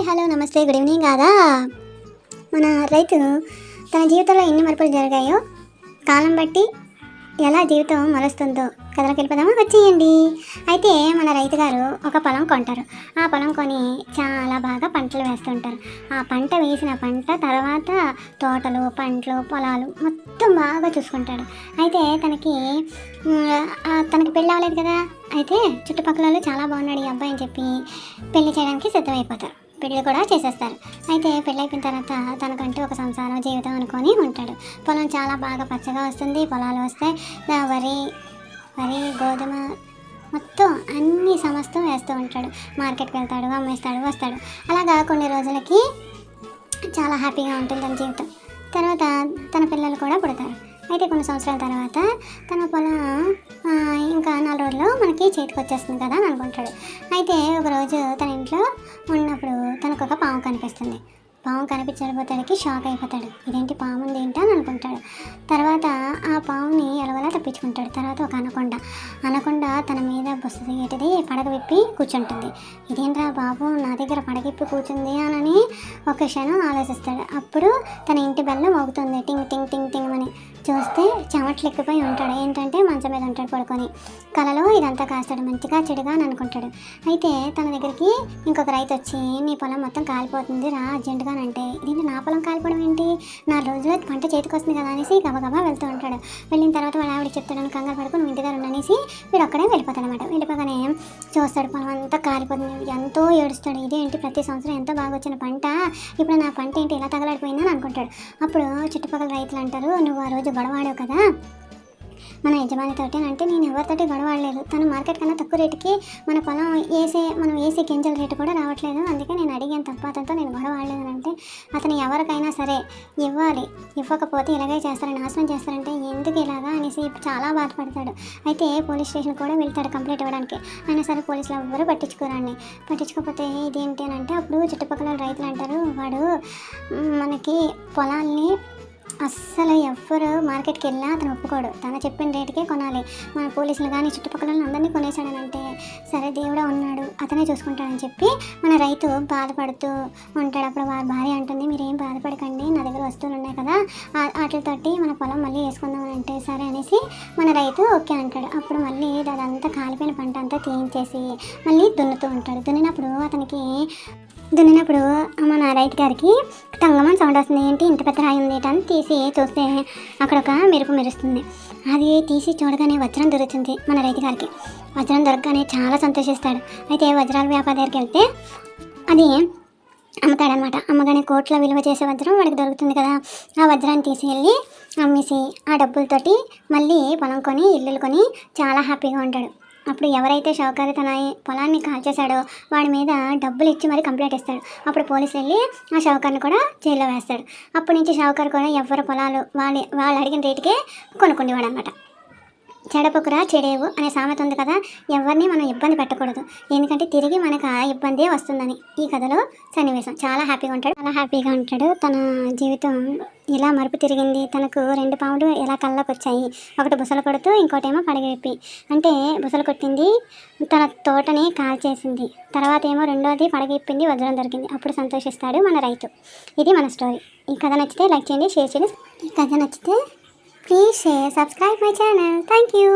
Hello నమస్తే good evening కాదా. మన రైతు తన జీవితంలో ఎన్ని మార్పులు జరిగాయో కాలం బట్టి ఎలా జీవితం మలుస్తుందో కథలోకి వెళ్ళిపోదామా, వచ్చేయండి. అయితే మన రైతు గారు ఒక పొలం కొంటారు. ఆ పొలం కొని చాలా బాగా పంటలు వేస్తుంటారు. ఆ పంట వేసిన పంట తర్వాత తోటలు, పంటలు, పొలాలు మొత్తం బాగా చూసుకుంటాడు. అయితే తనకి పెళ్ళి అవ్వలేదు కదా. అయితే చుట్టుపక్కల వాళ్ళు చాలా బాగున్నాడు ఈ అబ్బాయి అని చెప్పి పెళ్లి చేయడానికి సిద్ధమైపోతారు. పెళ్ళి కూడా చేసేస్తారు. అయితే పెళ్ళి అయిపోయిన తర్వాత తనకంటూ ఒక సంసారం జీవితం అనుకొని ఉంటాడు. పొలం చాలా బాగా పచ్చగా వస్తుంది, పొలాలు వస్తాయి, వరి గోధుమ మొత్తం అన్ని సమస్తం వేస్తూ ఉంటాడు. మార్కెట్కి వెళ్తాడు, అమ్మేస్తాడు, వస్తాడు. అలాగా కొన్ని రోజులకి చాలా హ్యాపీగా ఉంటుంది తన జీవితం. తర్వాత తన పిల్లలు కూడా పుడతారు. అయితే కొన్ని సంవత్సరాల తర్వాత తన పొలం ఇంకా 4 రోజుల్లో మనకి చేతికి వచ్చేస్తుంది కదా అని అనుకుంటాడు. అయితే ఒకరోజు తన ఇంట్లో ఉన్నప్పుడు తనకు ఒక పాము కనిపిస్తుంది. పాము కనిపించకపోతాడికి షాక్ అయిపోతాడు. ఇదేంటి పాము ఉంది ఏంటి అని అనుకుంటాడు. తర్వాత ఆ పాముని ఎలవలా తప్పించుకుంటాడు. తర్వాత ఒక అనకొండ తన మీద బుసగేటిది పడగ విప్పి కూర్చుంటుంది. ఇదేంట్రా బాబు నా దగ్గర పడగ విప్పి కూర్చుంది అని ఒక క్షణం ఆలోచిస్తాడు. అప్పుడు తన ఇంటి బెల్ల మోగుతుంది, టింగ్ టింగ్ టింగ్ టింగ్ అని. చూస్తే చెమట్లు ఎక్కిపోయి ఉంటాడు. ఏంటంటే మంచం మీద ఉంటాడు పడుకొని. కలలో ఇదంతా కాస్తాడు, మంచిగా చెడుగా అని అనుకుంటాడు. అయితే తన దగ్గరికి ఇంకొక రైతు వచ్చి నీ పొలం మొత్తం కాలిపోతుంది రా అర్జెంటుగా అంటే, ఇదేంటి నా పొలం కాలిపోవడం ఏంటి, 4 రోజుల్లో పంట చేతికి వస్తుంది కదా అనేసి గబగబా వెళ్తూ ఉంటాడు. వెళ్ళిన తర్వాత వాళ్ళ ఆవిడ చెప్తాడని కంగారు పడుకుని నువ్వు ఇంటి దగ్గర ఉండనేసి వీడు ఒక్కడే వెళ్ళిపోతాడు అనమాట. వెళ్ళిపోగానే చూస్తాడు పొలం అంతా కాలిపోతుంది. ఎంతో ఏడుస్తాడు. ఇదేంటి ప్రతి సంవత్సరం ఎంతో బాగా వచ్చిన పంట ఇప్పుడు నా పంట ఏంటి ఇలా తగలడిపోయిందని అనుకుంటాడు. అప్పుడు చుట్టుపక్కల రైతులు అంటారు, నువ్వు ఆ రోజు గొడవాడావు కదా మన యజమానితోటి అంటే, నేను ఎవరితోటి గొడవడలేదు, తను మార్కెట్ కన్నా తక్కువ రేటుకి మన పొలం మనం వేసే గింజల రేటు కూడా రావట్లేదు, అందుకే నేను అడిగాను తప్ప అతనితో నేను గొడవడలేదు అని అంటే, అతను ఎవరికైనా సరే ఇవ్వాలి, ఇవ్వకపోతే ఇలాగే చేస్తారని నాశనం చేస్తారంటే ఎందుకు ఇలాగా అనేసి చాలా బాధపడతాడు. అయితే పోలీస్ స్టేషన్ కూడా వెళ్తాడు కంప్లైంట్ ఇవ్వడానికి. అయినా సరే పోలీసులు ఎవ్వరూ పట్టించుకోకపోతే ఇదేంటి అని అంటే, అప్పుడు చుట్టుపక్కల రైతులు అంటారు, వాడు మనకి పొలాల్ని అస్సలు ఎవ్వరు మార్కెట్కి వెళ్ళినా అతను ఒప్పుకోడు, తను చెప్పిన రేటుకే కొనాలి. మన పోలీసులు కానీ చుట్టుపక్కల అందరినీ కొనేసాడని అంటే, సరే దేవుడా ఉన్నాడు అతనే చూసుకుంటాడని చెప్పి మన రైతు బాధపడుతూ ఉంటాడు. అప్పుడు వారి భార్య అంటుంది, మీరేం బాధపడకండి, నా దగ్గర వస్తువులు ఉన్నాయి కదా వాటితోటి మన పొలం మళ్ళీ వేసుకుందామని అంటే, సరే అనేసి మన రైతు ఓకే అంటాడు. అప్పుడు మళ్ళీ అదంతా కాలిపోయిన పంట అంతా తీయించేసి మళ్ళీ దున్నుతూ ఉంటాడు. దున్నినప్పుడు మన రైతు గారికి టంగమని సౌండ్ వస్తుంది. ఏంటి ఇంత పెద్ద రాయి ఉంది అని తీసి చూస్తే అక్కడ ఒక మెరుపు మెరుస్తుంది. అది తీసి చూడగానే వజ్రం దొరుకుతుంది మన రైతు గారికి. వజ్రం దొరకగానే చాలా సంతోషిస్తాడు. అయితే వజ్రాల వ్యాపారి దగ్గరికి వెళ్తే అది అమ్ముతాడనమాట. అమ్మగానే కోట్ల విలువ చేసే వజ్రం వాడికి దొరుకుతుంది కదా. ఆ వజ్రాన్ని తీసుకెళ్ళి అమ్మేసి ఆ డబ్బులతోటి మళ్ళీ పొలం కొని ఇల్లులు కొని చాలా హ్యాపీగా ఉంటాడు. అప్పుడు ఎవరైతే షావుకారు తన పొలాన్ని కాల్చేశాడో వాడి మీద డబ్బులు ఇచ్చి మరి కంప్లైంట్ ఇస్తాడు. అప్పుడు పోలీసులు వెళ్ళి ఆ షావుకారుని కూడా జైల్లో వేస్తాడు. అప్పటి నుంచి షావుకారు కూడా ఎవరి పొలాలు వాళ్ళు అడిగిన రేటుకే కొనుక్కుండేవాడు అనమాట. చెడపకురా చెడేవు అనే సామెత ఉంది కదా, ఎవరిని మనం ఇబ్బంది పెట్టకూడదు, ఎందుకంటే తిరిగి మనకు ఆ ఇబ్బందే వస్తుందని ఈ కథలో సన్నివేశం. చాలా హ్యాపీగా ఉంటాడు. తన జీవితం ఇలా మరుపు తిరిగింది. తనకు 2 పాములు ఎలా కళ్ళకు వచ్చాయి, ఒకటి బుసలు కొడుతూ ఇంకోటేమో పడగెప్పి. అంటే బుసలు కొట్టింది తన తోటని కాల్చేసింది, తర్వాత ఏమో రెండోది పడగెప్పింది, వజ్రం దొరికింది. అప్పుడు సంతోషిస్తాడు మన రైతు. ఇది మన స్టోరీ. ఈ కథ నచ్చితే లైక్ చేయండి, షేర్ చేయండి. ఈ కథ నచ్చితే please share, subscribe my channel. Thank you.